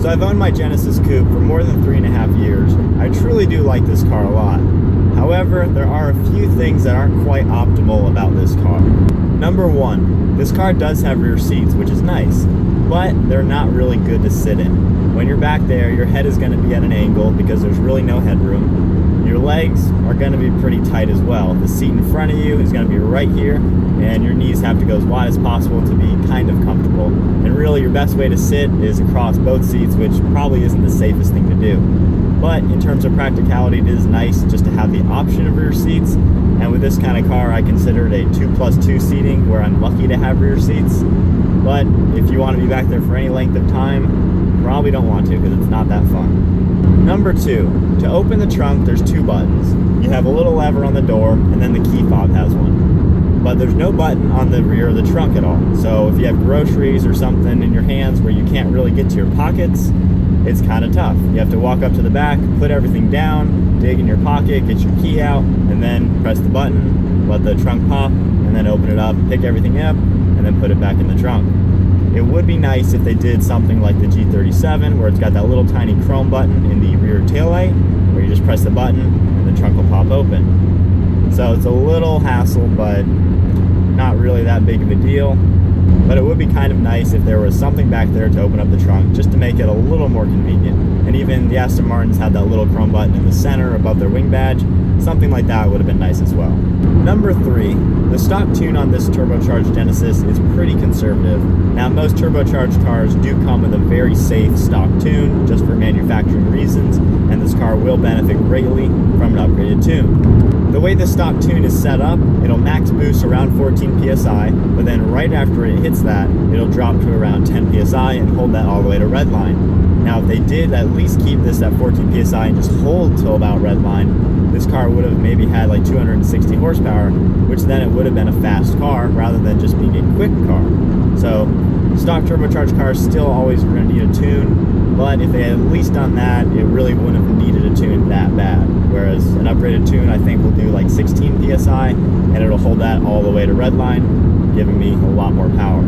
So I've owned my Genesis Coupe for more than 3.5 years. I truly do like this car a lot. However, there are a few things that aren't quite optimal about this car. Number one, this car does have rear seats, which is nice, but they're not really good to sit in. When you're back there, your head is going to be at an angle because there's really no headroom. Your legs are going to be pretty tight as well. The seat in front of you is going to be right here, and your knees have to go as wide as possible to be kind of comfortable. And really, your best way to sit is across both seats, which probably isn't the safest thing to do. But in terms of practicality, it is nice just to have the option of rear seats. And with this kind of car, I consider it a 2+2 seating where I'm lucky to have rear seats. But if you want to be back there for any length of time, probably don't want to because it's not that fun. Number two, to open the trunk, there's two buttons. You have a little lever on the door, and then the key fob has one. But there's no button on the rear of the trunk at all. So if you have groceries or something in your hands where you can't really get to your pockets, it's kind of tough. You have to walk up to the back, put everything down, dig in your pocket, get your key out, and then press the button, let the trunk pop, and then open it up, pick everything up, and then put it back in the trunk. It would be nice if they did something like the G37, where it's got that little tiny chrome button in the rear taillight, where you just press the button and the trunk will pop open. So it's a little hassle, but not really that big of a deal. But it would be kind of nice if there was something back there to open up the trunk, just to make it a little more convenient. And even the Aston Martins had that little chrome button in the center above their wing badge. Something like that would have been nice as well. Number three, the stock tune on this turbocharged Genesis is pretty conservative. Now, most turbocharged cars do come with a very safe stock tune, just for manufacturing reasons, and this car will benefit greatly from an upgraded tune. The way the stock tune is set up, it'll max boost around 14 psi, but then right after it hits that, it'll drop to around 10 psi and hold that all the way to redline. Now, if they did at least keep this at 14 psi and just hold till about redline, this car would have maybe had like 260 horsepower, which then it would have been a fast car rather than just being a quick car. So stock turbocharged cars still always going to need a tune, but if they had at least done that, it really wouldn't have needed a tune that bad. Whereas an upgraded tune, I think, will do like 16 psi, and it'll hold that all the way to redline, giving me a lot more power.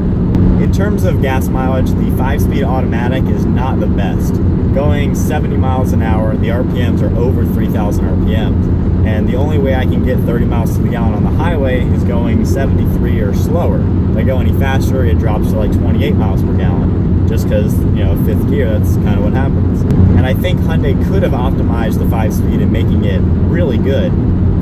In terms of gas mileage, the 5-speed automatic is not the best. Going 70 miles an hour, the RPMs are over 3,000 RPMs. And the only way I can get 30 miles to the gallon on the highway is going 73 or slower. If I go any faster, it drops to like 28 miles per gallon. Just because, fifth gear, that's kind of what happens. And I think Hyundai could have optimized the 5-speed in making it really good.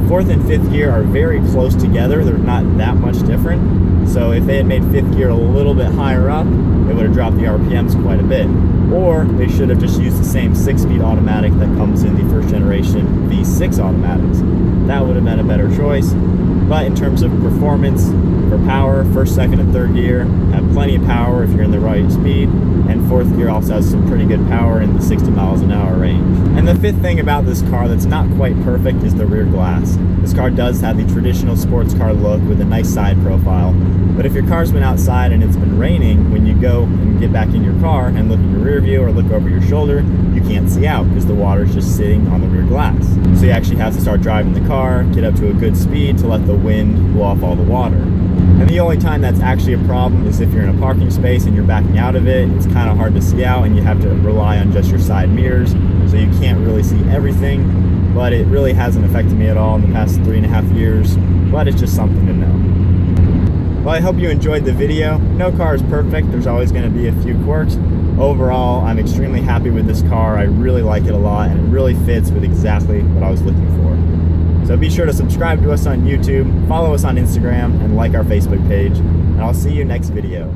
Fourth and fifth gear are very close together. They're not that much different. So if they had made fifth gear a little bit higher up, it would have dropped the RPMs quite a bit. Or they should have just used the same 6-speed automatic that comes in the first generation V6 automatics. That would have been a better choice. But in terms of performance, for power, first, second, and third gear have plenty of power if you're in the right speed, and fourth gear also has some pretty good power in the 60 miles an hour range. And the fifth thing about this car that's not quite perfect is the rear glass. This car does have the traditional sports car look with a nice side profile, but if your car's been outside and it's been raining, when you go and get back in your car and look in your rear view or look over your shoulder, you can't see out because the water's just sitting on the rear glass. So you actually have to start driving the car, get up to a good speed to let the wind blow off all the water. And the only time that's actually a problem is if you're in a parking space and you're backing out of it. It's kind of hard to see out and you have to rely on just your side mirrors, so you can't really see everything. But it really hasn't affected me at all in the past 3.5 years, but it's just something to know. Well, I hope you enjoyed the video. No car is perfect. There's always going to be a few quirks. Overall, I'm extremely happy with this car. I really like it a lot, and it really fits with exactly what I was looking for. So be sure to subscribe to us on YouTube, follow us on Instagram, and like our Facebook page. And I'll see you next video.